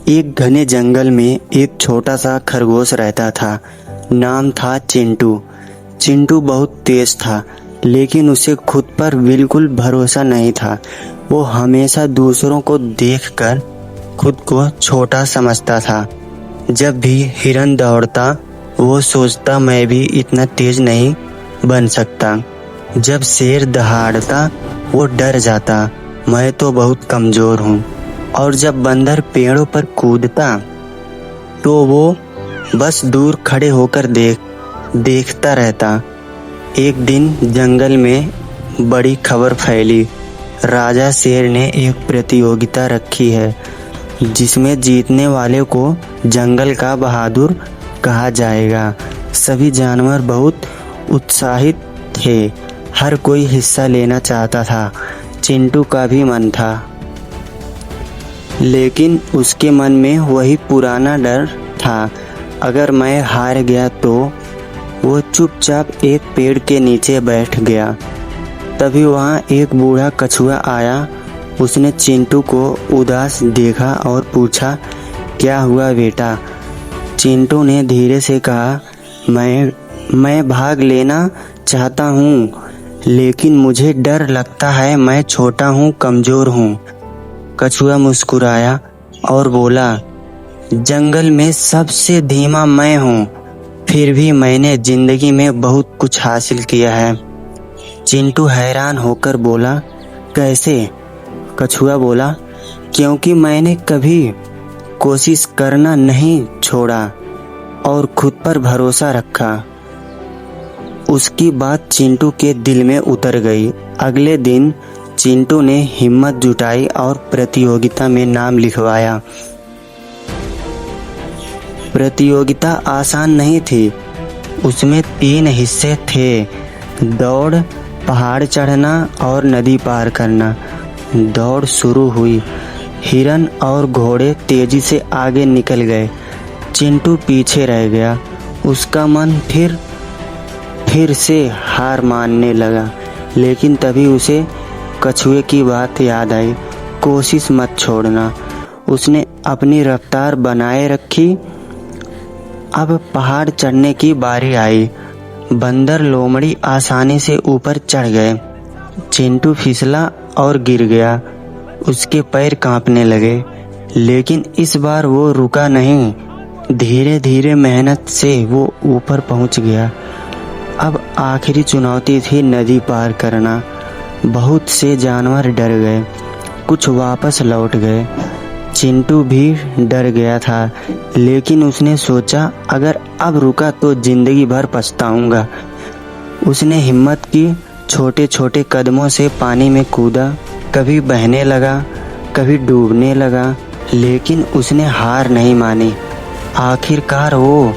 एक घने जंगल में एक छोटा सा खरगोश रहता था। नाम था चिंटू। चिंटू बहुत तेज था, लेकिन उसे खुद पर बिल्कुल भरोसा नहीं था। वो हमेशा दूसरों को देखकर खुद को छोटा समझता था। जब भी हिरन दौड़ता, वो सोचता मैं भी इतना तेज नहीं बन सकता। जब शेर दहाड़ता, वो डर जाता, मैं तो बहुत कमजोर हूँ। और जब बंदर पेड़ों पर कूदता, तो वो बस दूर खड़े होकर देखता रहता। एक दिन जंगल में बड़ी खबर फैली। राजा शेर ने एक प्रतियोगिता रखी है, जिसमें जीतने वाले को जंगल का बहादुर कहा जाएगा। सभी जानवर बहुत उत्साहित थे, हर कोई हिस्सा लेना चाहता था। चिंटू का भी मन था, लेकिन उसके मन में वही पुराना डर था, अगर मैं हार गया तो। वो चुपचाप एक पेड़ के नीचे बैठ गया। तभी वहाँ एक बूढ़ा कछुआ आया। उसने चिंटू को उदास देखा और पूछा, क्या हुआ बेटा? चिंटू ने धीरे से कहा, मैं भाग लेना चाहता हूँ, लेकिन मुझे डर लगता है, मैं छोटा हूँ, कमजोर हूँ। कछुआ मुस्कुराया और बोला, जंगल में सबसे धीमा मैं हूँ, फिर भी मैंने जिंदगी में बहुत कुछ हासिल किया है। चिंटू हैरान होकर बोला, कैसे? कछुआ बोला, क्योंकि मैंने कभी कोशिश करना नहीं छोड़ा और खुद पर भरोसा रखा। उसकी बात चिंटू के दिल में उतर गई। अगले दिन चिंटू ने हिम्मत जुटाई और प्रतियोगिता में नाम लिखवाया। प्रतियोगिता आसान नहीं थी। उसमें 3 हिस्से थे, दौड़, पहाड़ चढ़ना और नदी पार करना। दौड़ शुरू हुई। हिरन और घोड़े तेजी से आगे निकल गए। चिंटू पीछे रह गया। उसका मन फिर से हार मानने लगा, लेकिन तभी उसे कछुए की बात याद आई, कोशिश मत छोड़ना। उसने अपनी रफ्तार बनाए रखी। अब पहाड़ चढ़ने की बारी आई। बंदर लोमड़ी आसानी से ऊपर चढ़ गए। चिंटू फिसला और गिर गया। उसके पैर कांपने लगे, लेकिन इस बार वो रुका नहीं। धीरे धीरे मेहनत से वो ऊपर पहुंच गया। अब आखिरी चुनौती थी नदी पार करना। बहुत से जानवर डर गए, कुछ वापस लौट गए। चिंटू भी डर गया था, लेकिन उसने सोचा, अगर अब रुका तो जिंदगी भर पछताऊंगा। उसने हिम्मत की, छोटे छोटे कदमों से पानी में कूदा। कभी बहने लगा, कभी डूबने लगा, लेकिन उसने हार नहीं मानी। आखिरकार वो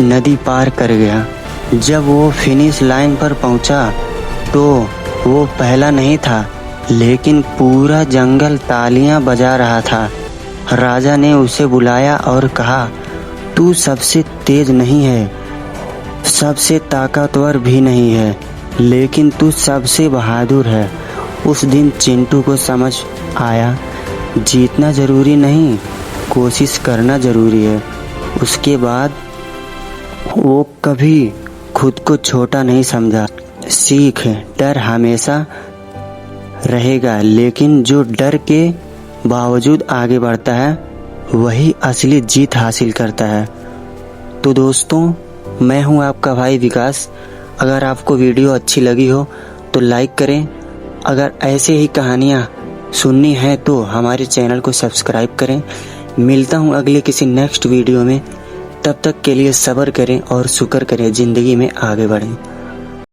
नदी पार कर गया। जब वो फिनिश लाइन पर पहुंचा, तो वो पहला नहीं था, लेकिन पूरा जंगल तालियां बजा रहा था। राजा ने उसे बुलाया और कहा, तू सबसे तेज नहीं है, सबसे ताकतवर भी नहीं है, लेकिन तू सबसे बहादुर है। उस दिन चिंटू को समझ आया, जीतना जरूरी नहीं, कोशिश करना जरूरी है। उसके बाद वो कभी खुद को छोटा नहीं समझा। सीख, डर हमेशा रहेगा, लेकिन जो डर के बावजूद आगे बढ़ता है, वही असली जीत हासिल करता है। तो दोस्तों, मैं हूं आपका भाई विकास। अगर आपको वीडियो अच्छी लगी हो तो लाइक करें। अगर ऐसे ही कहानियां सुननी है तो हमारे चैनल को सब्सक्राइब करें। मिलता हूं अगले किसी नेक्स्ट वीडियो में। तब तक के लिए सब्र करें और शुक्र करें, ज़िंदगी में आगे बढ़ें।